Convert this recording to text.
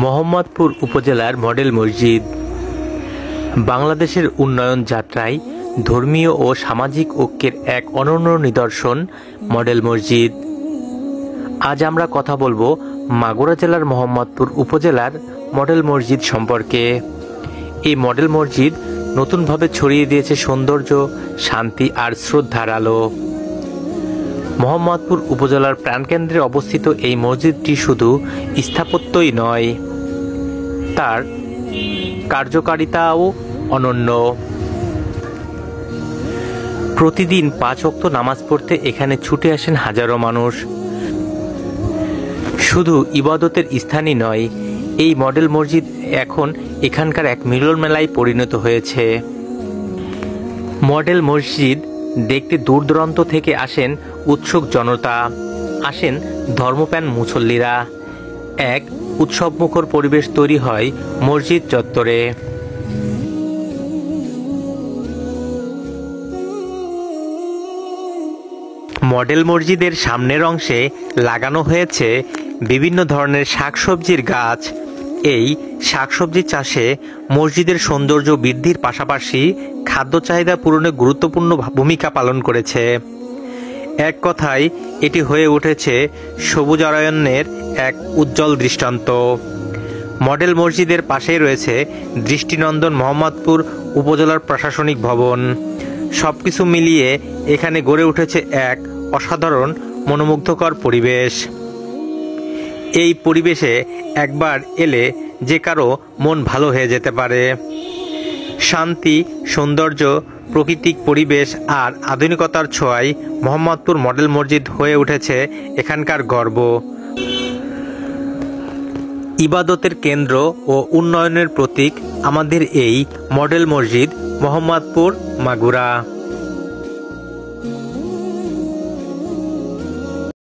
মোহাম্মদপুর উপজেলার মডেল মসজিদ বাংলাদেশের উন্নয়ন যাত্রায় ধর্মীয় ও সামাজিক ঐক্যের এক অনন্য নিদর্শন মডেল মসজিদ। আজ আমরা কথা বলবো মাগুরা জেলার মোহাম্মদপুর উপজেলার মডেল মসজিদ সম্পর্কে। এই মডেল মসজিদ নতুনভাবে ছড়িয়ে দিয়েছে সৌন্দর্য, শান্তি আর শ্রদ্ধার আলো। মোহাম্মদপুর উপজেলার প্রাণকেন্দ্রে অবস্থিত এই মসজিদটি শুধু স্থাপত্যই নয়, তার কার্যকারিতাও অনন্য। প্রতিদিন 5 ওয়াক্ত নামাজ পড়তে এখানে ছুটে আসেন হাজারো মানুষ। শুধু ইবাদতের স্থানই নয়, এই মডেল মসজিদ এখন এখানকার এক মিলন মেলায় পরিণত হয়েছে। মডেল মসজিদ দেখতে দূর দূরান্ত থেকে আসেন উৎসুক জনতা, আসেন ধর্মপ্রাণ মুসল্লিরা। এক উৎসবমুখর পরিবেশ তৈরি হয় মসজিদ চত্বরে। মডেল মসজিদের সামনের অংশে লাগানো হয়েছে বিভিন্ন ধরনের শাকসবজির গাছ। এই শাকসবজি চাষে মসজিদের সৌন্দর্য বৃদ্ধির পাশাপাশি খাদ্য চাহিদা পূরণে গুরুত্বপূর্ণ ভূমিকা পালন করেছে। এক কথায় এটি হয়ে উঠেছে সবুজায়নের এক উজ্জ্বল দৃষ্টান্ত। মডেল মসজিদের পাশেই রয়েছে দৃষ্টিনন্দন মোহাম্মদপুর উপজেলার প্রশাসনিক ভবন। সবকিছু মিলিয়ে এখানে গড়ে উঠেছে এক অসাধারণ মনোমুগ্ধকর পরিবেশ। এই পরিবেশে একবার এলে যে কারো মন ভালো হয়ে যেতে পারে। শান্তি, সৌন্দর্য, প্রাকৃতিক পরিবেশ আর আধুনিকতার ছোঁয়ায় মোহাম্মদপুর মডেল মসজিদ হয়ে উঠেছে এখানকার গর্ব। ইবাদতের কেন্দ্র ও উন্নয়নের প্রতীক আমাদের এই মডেল মসজিদ মোহাম্মদপুর মাগুরা।